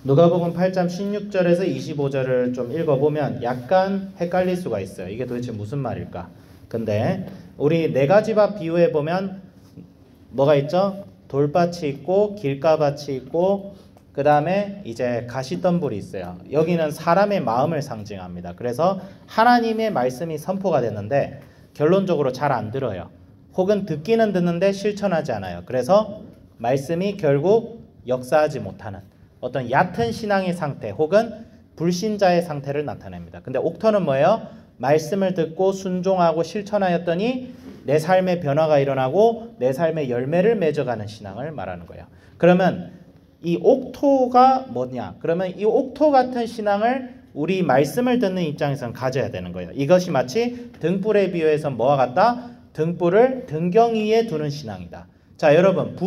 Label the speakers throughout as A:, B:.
A: 누가복음 8장 16절에서 25절을 좀 읽어보면 약간 헷갈릴 수가 있어요. 이게 도대체 무슨 말일까? 근데 우리 네 가지 밭 비유해 보면 뭐가 있죠? 돌밭이 있고 길가밭이 있고 그 다음에 이제 가시덤불이 있어요. 여기는 사람의 마음을 상징합니다. 그래서 하나님의 말씀이 선포가 됐는데 결론적으로 잘 안 들어요. 혹은 듣기는 듣는데 실천하지 않아요. 그래서 말씀이 결국 역사하지 못하는 어떤 얕은 신앙의 상태 혹은 불신자의 상태를 나타냅니다. 근데 옥토는 뭐예요? 말씀을 듣고 순종하고 실천하였더니 내 삶의 변화가 일어나고 내 삶의 열매를 맺어가는 신앙을 말하는 거예요. 그러면 이 옥토가 뭐냐? 그러면 이 옥토 같은 신앙을 우리 말씀을 듣는 입장에서는 가져야 되는 거예요. 이것이 마치 등불에 비유해서 뭐와 같다? 등불을 등경 위에 두는 신앙이다. 자, 여러분,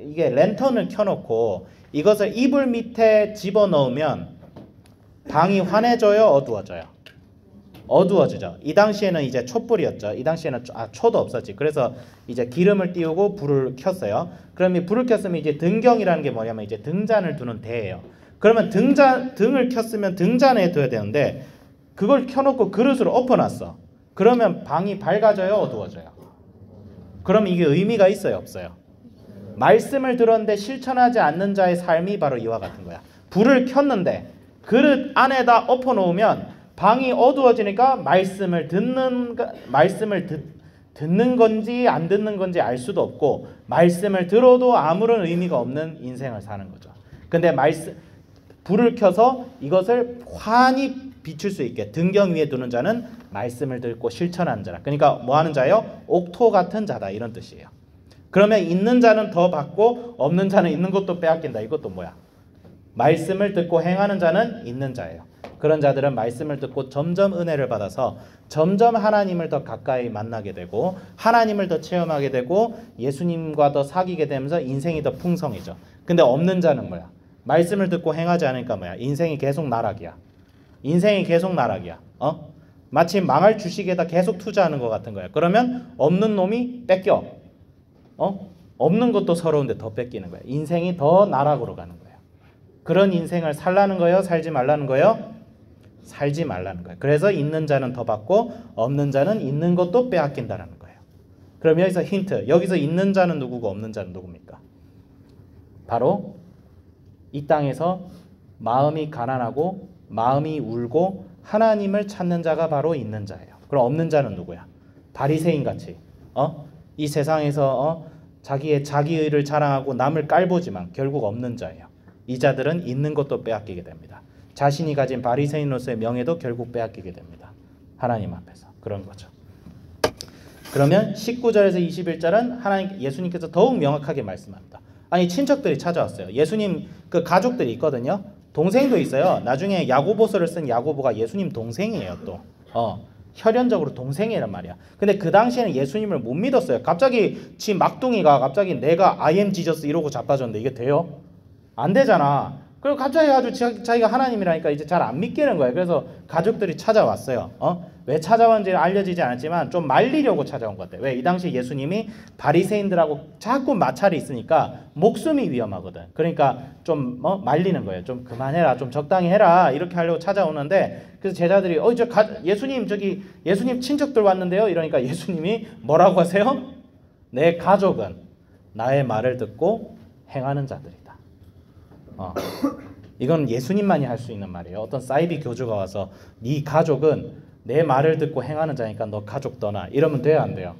A: 이게 랜턴을 켜놓고 이것을 이불 밑에 집어넣으면 방이 환해져요? 어두워져요? 어두워지죠. 이 당시에는 이제 촛불이었죠. 이 당시에는 초도 없었지. 그래서 이제 기름을 띄우고 불을 켰어요. 그럼 이 불을 켰으면 이제 등경이라는 게 뭐냐면 이제 등잔을 두는 대예요. 그러면 등을 켰으면 등잔에 둬야 되는데 그걸 켜놓고 그릇을 엎어놨어. 그러면 방이 밝아져요? 어두워져요? 그럼 이게 의미가 있어요? 없어요? 말씀을 들었는데 실천하지 않는 자의 삶이 바로 이와 같은 거야. 불을 켰는데 그릇 안에다 엎어놓으면 방이 어두워지니까 말씀을 듣는 건지 안 듣는 건지 알 수도 없고 말씀을 들어도 아무런 의미가 없는 인생을 사는 거죠. 근데 불을 켜서 이것을 환히 비출 수 있게 등경 위에 두는 자는 말씀을 듣고 실천하는 자라. 그러니까 뭐 하는 자예요? 옥토 같은 자다 이런 뜻이에요. 그러면 있는 자는 더 받고 없는 자는 있는 것도 빼앗긴다. 이것도 뭐야? 말씀을 듣고 행하는 자는 있는 자예요. 그런 자들은 말씀을 듣고 점점 은혜를 받아서 점점 하나님을 더 가까이 만나게 되고 하나님을 더 체험하게 되고 예수님과 더 사귀게 되면서 인생이 더 풍성해져. 근데 없는 자는 뭐야? 말씀을 듣고 행하지 않으니까 뭐야? 인생이 계속 나락이야. 인생이 계속 나락이야. 마치 망할 주식에다 계속 투자하는 것 같은 거야. 그러면 없는 놈이 뺏겨. 없는 것도 서러운데 더 뺏기는 거야. 인생이 더 나락으로 가는 거예요. 그런 인생을 살라는 거예요? 살지 말라는 거예요? 살지 말라는 거예요. 그래서 있는 자는 더 받고 없는 자는 있는 것도 빼앗긴다는 거예요. 그럼 여기서 힌트. 여기서 있는 자는 누구고 없는 자는 누굽니까? 바로 이 땅에서 마음이 가난하고 마음이 울고 하나님을 찾는 자가 바로 있는 자예요. 그럼 없는 자는 누구야? 바리새인같이 이 세상에서 자기의 자기의를 자랑하고 남을 깔보지만 결국 없는 자예요. 이 자들은 있는 것도 빼앗기게 됩니다. 자신이 가진 바리새인으로서의 명예도 결국 빼앗기게 됩니다. 하나님 앞에서. 그런 거죠. 그러면 19절에서 21절은 예수님께서 더욱 명확하게 말씀합니다. 아니 친척들이 찾아왔어요. 예수님 그 가족들이 있거든요. 동생도 있어요. 나중에 야고보서를 쓴 야고보가 예수님 동생이에요. 또 혈연적으로 동생이란 말이야. 근데 그 당시에는 예수님을 못 믿었어요. 갑자기 지 막둥이가 갑자기 내가 I am Jesus 이러고 자빠졌는데 이게 돼요? 안 되잖아. 그리고 갑자기 아주 자기가 하나님이라니까 이제 잘 안 믿기는 거예요. 그래서 가족들이 찾아왔어요. 왜 찾아왔는지 알려지지 않았지만 좀 말리려고 찾아온 것 같아요. 왜? 이 당시 예수님이 바리새인들하고 자꾸 마찰이 있으니까 목숨이 위험하거든. 그러니까 좀 말리는 거예요. 좀 그만해라, 좀 적당히 해라 이렇게 하려고 찾아오는데 그래서 제자들이 예수님 친척들 왔는데요. 이러니까 예수님이 뭐라고 하세요? 내 가족은 나의 말을 듣고 행하는 자들이다. 이건 예수님만이 할 수 있는 말이에요. 어떤 사이비 교주가 와서 네 가족은 내 말을 듣고 행하는 자니까 너 가족 떠나 이러면 돼요? 안 돼요?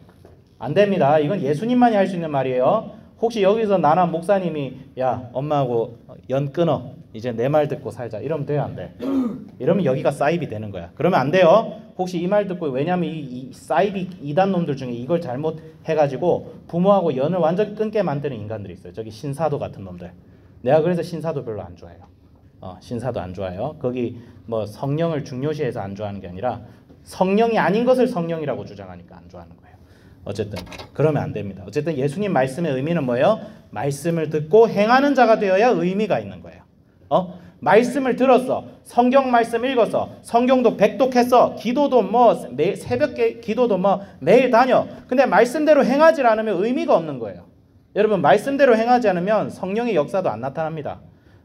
A: 안 됩니다. 이건 예수님만이 할 수 있는 말이에요. 혹시 여기서 나나 목사님이 야 엄마하고 연 끊어 이제 내 말 듣고 살자 이러면 돼요? 안 돼? 이러면 여기가 사이비 되는 거야. 그러면 안 돼요. 혹시 이 말 듣고 왜냐면 이 사이비 이단 놈들 중에 이걸 잘못 해가지고 부모하고 연을 완전 끊게 만드는 인간들이 있어요. 저기 신사도 같은 놈들. 내가 그래서 신사도 별로 안 좋아해요. 신사도 안 좋아해요. 거기 뭐 성령을 중요시해서 안 좋아하는 게 아니라 성령이 아닌 것을 성령이라고 주장하니까 안 좋아하는 거예요. 어쨌든 그러면 안 됩니다. 어쨌든 예수님 말씀의 의미는 뭐예요? 말씀을 듣고 행하는 자가 되어야 의미가 있는 거예요. 말씀을 들었어. 성경 말씀 읽었어. 성경도 백독했어. 기도도 새벽 기도도 매일 다녀. 근데 말씀대로 행하지 않으면 의미가 없는 거예요. 여러분 말씀대로 행하지 않으면 성령의 역사도 안 나타납니다.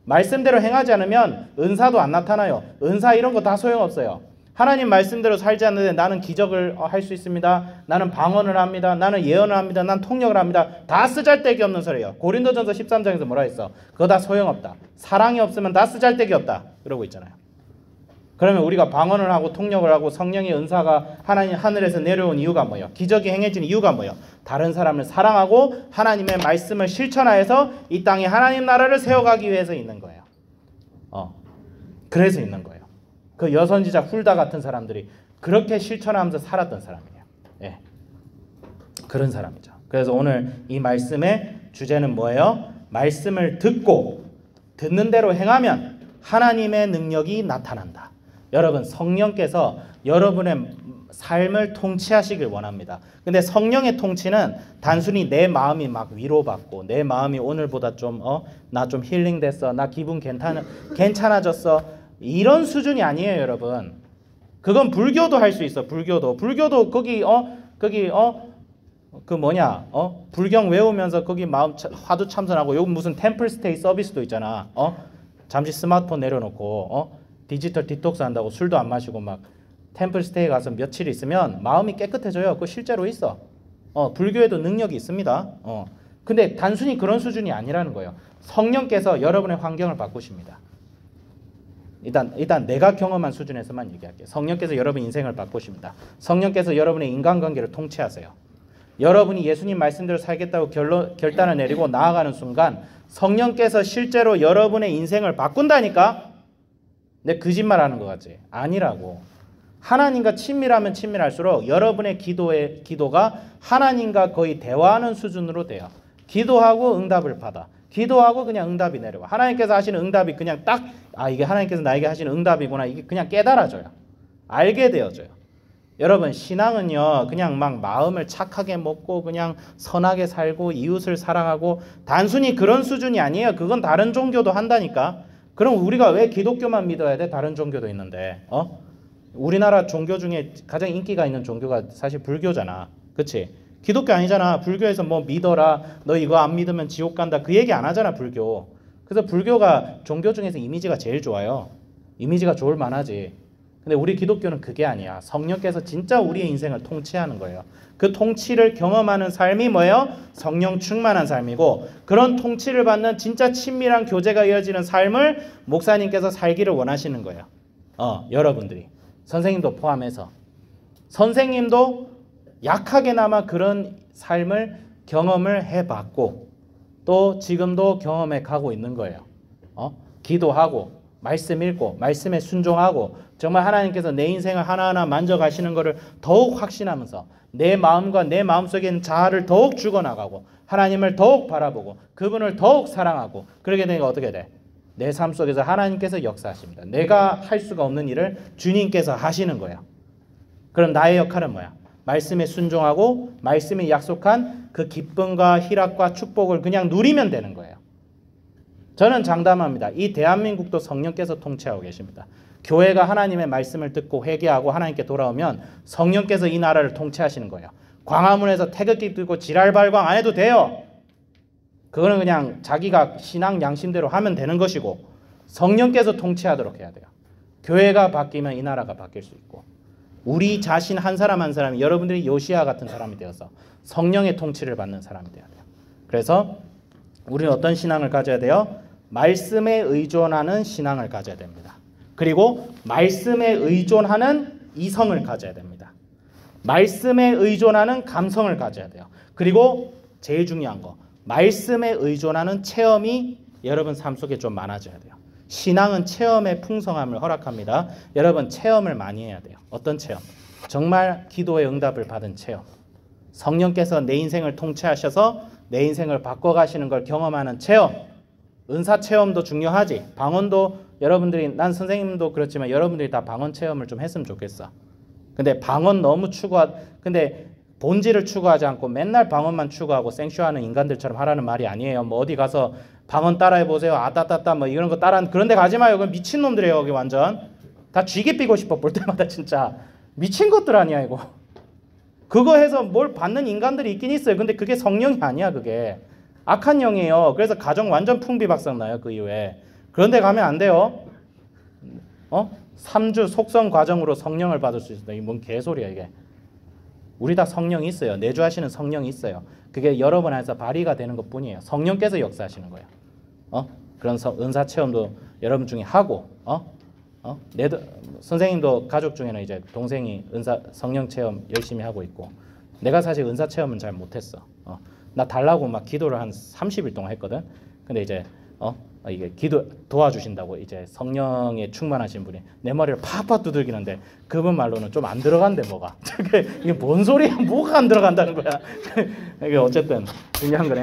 A: 말씀대로 행하지 않으면 은사도 안 나타나요. 은사 이런 거 다 소용없어요. 하나님 말씀대로 살지 않는데 나는 기적을 할 수 있습니다. 나는 방언을 합니다. 나는 예언을 합니다. 난 통역을 합니다. 다 쓰잘데기 없는 소리예요. 고린도전서 13장에서 뭐라 했어? 그거 다 소용없다. 사랑이 없으면 다 쓰잘데기 없다. 그러고 있잖아요. 그러면 우리가 방언을 하고 통역을 하고 성령의 은사가 하나님 하늘에서 내려온 이유가 뭐예요? 기적이 행해진 이유가 뭐예요? 다른 사람을 사랑하고 하나님의 말씀을 실천하여서 이 땅에 하나님 나라를 세워가기 위해서 있는 거예요. 그래서 있는 거예요. 그 여선지자 훌다 같은 사람들이 그렇게 실천하면서 살았던 사람이에요. 예. 그런 사람이죠. 그래서 오늘 이 말씀의 주제는 뭐예요? 말씀을 듣고 듣는 대로 행하면 하나님의 능력이 나타난다. 여러분, 성령께서 여러분의 삶을 통치하시길 원합니다. 근데 성령의 통치는 단순히 내 마음이 막 위로받고 내 마음이 오늘보다 좀 나 좀 힐링됐어. 나 기분 괜찮아졌어. 이런 수준이 아니에요, 여러분. 그건 불교도 할 수 있어. 불교도 거기 불경 외우면서 거기 마음 화두 참선하고 여기 무슨 템플 스테이 서비스도 있잖아. 잠시 스마트폰 내려놓고 디지털 디톡스 한다고 술도 안 마시고 막 템플 스테이 가서 며칠 있으면 마음이 깨끗해져요. 그거 실제로 있어. 불교에도 능력이 있습니다. 근데 단순히 그런 수준이 아니라는 거예요. 성령께서 여러분의 환경을 바꾸십니다. 일단 내가 경험한 수준에서만 얘기할게요. 성령께서 여러분 인생을 바꾸십니다. 성령께서 여러분의 인간관계를 통치하세요. 여러분이 예수님 말씀대로 살겠다고 결단을 내리고 나아가는 순간 성령께서 실제로 여러분의 인생을 바꾼다니까? 내 거짓말하는 것 같지? 아니라고. 하나님과 친밀하면 친밀할수록 여러분의 기도가 하나님과 거의 대화하는 수준으로 돼요. 기도하고 응답을 받아. 기도하고 그냥 응답이 내려와. 하나님께서 하시는 응답이 그냥 딱 이게 하나님께서 나에게 하시는 응답이구나. 이게 그냥 깨달아져요. 알게 되어져요. 여러분, 신앙은요 그냥 막 마음을 착하게 먹고 그냥 선하게 살고 이웃을 사랑하고 단순히 그런 수준이 아니에요. 그건 다른 종교도 한다니까. 그럼 우리가 왜 기독교만 믿어야 돼? 다른 종교도 있는데. 우리나라 종교 중에 가장 인기가 있는 종교가 사실 불교잖아. 그치? 기독교 아니잖아. 불교에서 뭐 믿어라. 너 이거 안 믿으면 지옥 간다. 그 얘기 안 하잖아, 불교. 그래서 불교가 종교 중에서 이미지가 제일 좋아요. 이미지가 좋을 만하지. 근데 우리 기독교는 그게 아니야. 성령께서 진짜 우리의 인생을 통치하는 거예요. 그 통치를 경험하는 삶이 뭐예요? 성령 충만한 삶이고 그런 통치를 받는 진짜 친밀한 교제가 이어지는 삶을 목사님께서 살기를 원하시는 거예요. 여러분들이. 선생님도 포함해서. 선생님도 약하게나마 그런 삶을 경험을 해봤고 또 지금도 경험해 가고 있는 거예요. 기도하고 말씀 읽고 말씀에 순종하고 정말 하나님께서 내 인생을 하나하나 만져가시는 것을 더욱 확신하면서 내 마음과 내 마음속에 있는 자아를 더욱 죽어나가고 하나님을 더욱 바라보고 그분을 더욱 사랑하고 그러게 되니까 어떻게 돼? 내 삶 속에서 하나님께서 역사하십니다. 내가 할 수가 없는 일을 주님께서 하시는 거예요. 그럼 나의 역할은 뭐야? 말씀에 순종하고 말씀이 약속한 그 기쁨과 희락과 축복을 그냥 누리면 되는 거예요. 저는 장담합니다. 이 대한민국도 성령께서 통치하고 계십니다. 교회가 하나님의 말씀을 듣고 회개하고 하나님께 돌아오면 성령께서 이 나라를 통치하시는 거예요. 광화문에서 태극기 들고 지랄발광 안 해도 돼요. 그거는 그냥 자기가 신앙 양심대로 하면 되는 것이고 성령께서 통치하도록 해야 돼요. 교회가 바뀌면 이 나라가 바뀔 수 있고 우리 자신 한 사람 한 사람이 여러분들이 요시야 같은 사람이 되어서 성령의 통치를 받는 사람이 되어야 돼요. 그래서 우리는 어떤 신앙을 가져야 돼요? 말씀에 의존하는 신앙을 가져야 됩니다. 그리고 말씀에 의존하는 이성을 가져야 됩니다. 말씀에 의존하는 감성을 가져야 돼요. 그리고 제일 중요한 거, 말씀에 의존하는 체험이 여러분 삶 속에 좀 많아져야 돼요. 신앙은 체험의 풍성함을 허락합니다. 여러분 체험을 많이 해야 돼요. 어떤 체험? 정말 기도의 응답을 받은 체험. 성령께서 내 인생을 통치하셔서 내 인생을 바꿔가시는 걸 경험하는 체험. 은사 체험도 중요하지. 방언도 여러분들이 난 선생님도 그렇지만 여러분들이 다 방언 체험을 좀 했으면 좋겠어. 근데 방언 너무 근데 본질을 추구하지 않고 맨날 방언만 추구하고 생쇼하는 인간들처럼 하라는 말이 아니에요. 뭐 어디 가서 방언 따라해 보세요. 아따따따 뭐 이런 거 따라 그런 데 가지 마요. 그건 미친 놈들이에요. 여기 완전 다 쥐게 삐고 싶어. 볼 때마다 진짜 미친 것들 아니야 이거. 그거 해서 뭘 받는 인간들이 있긴 있어요. 근데 그게 성령이 아니야. 그게 악한 영이에요. 그래서 가정 완전 풍비박산 나요. 그 이후에. 그런 데 가면 안 돼요. 3주 속성 과정으로 성령을 받을 수 있다. 이게 뭔 개소리야 이게. 우리 다 성령이 있어요. 내주하시는 성령이 있어요. 그게 여러분 안에서 발휘가 되는 것뿐이에요. 성령께서 역사하시는 거예요. 그런 은사 체험도 여러분 중에 하고, 선생님도 가족 중에는 이제 동생이 성령 체험 열심히 하고 있고, 내가 사실 은사 체험은 잘 못했어. 나 달라고 막 기도를 한 30일 동안 했거든. 근데 이제 이게 기도 도와주신다고 이제 성령에 충만하신 분이 내 머리를 팍팍 두들기는데 그분 말로는 좀 안 들어간대 뭐가. 이게 뭔 소리야? 뭐가 안 들어간다는 거야? 이게 어쨌든 중요한 건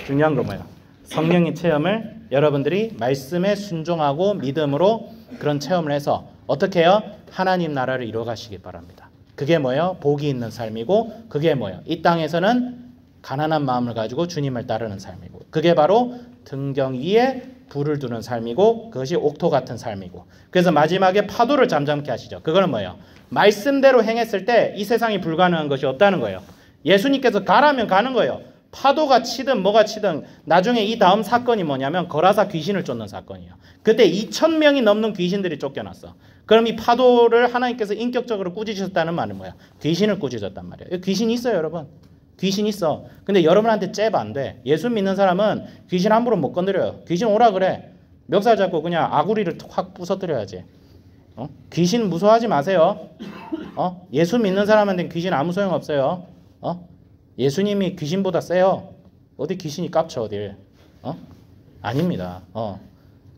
A: 중요한 건 뭐야? 성령의 체험을 여러분들이 말씀에 순종하고 믿음으로 그런 체험을 해서 어떻게 해요? 하나님 나라를 이루어가시기 바랍니다. 그게 뭐예요? 복이 있는 삶이고, 그게 뭐예요? 이 땅에서는 가난한 마음을 가지고 주님을 따르는 삶이고, 그게 바로 등경 위에 불을 두는 삶이고, 그것이 옥토 같은 삶이고, 그래서 마지막에 파도를 잠잠케 하시죠. 그거는 뭐예요? 말씀대로 행했을 때 이 세상이 불가능한 것이 없다는 거예요. 예수님께서 가라면 가는 거예요. 파도가 치든 뭐가 치든. 나중에 이 다음 사건이 뭐냐면 거라사 귀신을 쫓는 사건이에요. 그때 2,000명이 넘는 귀신들이 쫓겨났어. 그럼 이 파도를 하나님께서 인격적으로 꾸짖으셨다는 말은 뭐야? 귀신을 꾸짖었단 말이에요. 귀신이 있어요, 여러분. 귀신 있어. 근데 여러분한테 잽 안 돼. 예수 믿는 사람은 귀신 함부로 못 건드려요. 귀신 오라 그래. 멱살 잡고 그냥 아구리를 확 부서뜨려야지. 귀신 무서워하지 마세요. 예수 믿는 사람한테는 귀신 아무 소용 없어요. 예수님이 귀신보다 세요. 어디 귀신이 깝쳐 어딜? 아닙니다.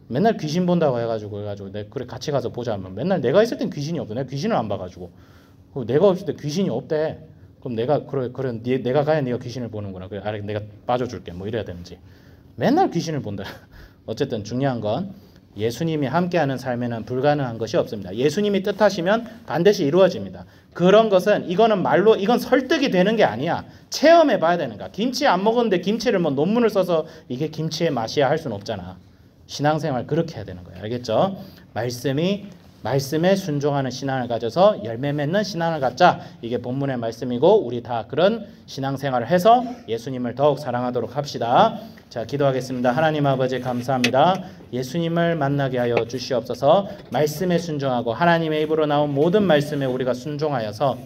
A: 맨날 귀신 본다고 해가지고 그래 같이 가서 보자 하면 맨날 내가 있을 땐 귀신이 없어. 내가 귀신을 안 봐가지고. 내가 없을 때 귀신이 없대. 그럼 내가 내가 가야 네가 귀신을 보는구나. 그래, 알아, 내가 빠져줄게. 뭐 이래야 되는지. 맨날 귀신을 본다. 어쨌든 중요한 건 예수님이 함께하는 삶에는 불가능한 것이 없습니다. 예수님이 뜻하시면 반드시 이루어집니다. 그런 것은 이거는 말로 이건 설득이 되는 게 아니야. 체험해 봐야 되는 거야. 김치 안 먹었는데 김치를 뭐 논문을 써서 이게 김치의 맛이야 할 수는 없잖아. 신앙생활 그렇게 해야 되는 거예요. 알겠죠? 말씀에 순종하는 신앙을 가져서 열매 맺는 신앙을 갖자. 이게 본문의 말씀이고 우리 다 그런 신앙생활을 해서 예수님을 더욱 사랑하도록 합시다. 자, 기도하겠습니다. 하나님 아버지 감사합니다. 예수님을 만나게 하여 주시옵소서. 말씀에 순종하고 하나님의 입으로 나온 모든 말씀에 우리가 순종하여서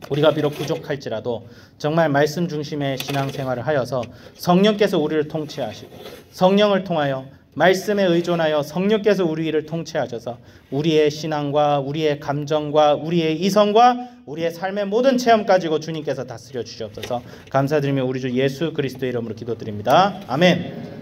A: 우리가 비록 부족할지라도 정말 말씀 중심의 신앙생활을 하여서 성령께서 우리를 통치하시고 성령을 통하여 말씀에 의존하여 성령께서 우리를 통치하셔서 우리의 신앙과 우리의 감정과 우리의 이성과 우리의 삶의 모든 체험 가지고 주님께서 다스려 주시옵소서. 감사드리며 우리 주 예수 그리스도의 이름으로 기도드립니다. 아멘.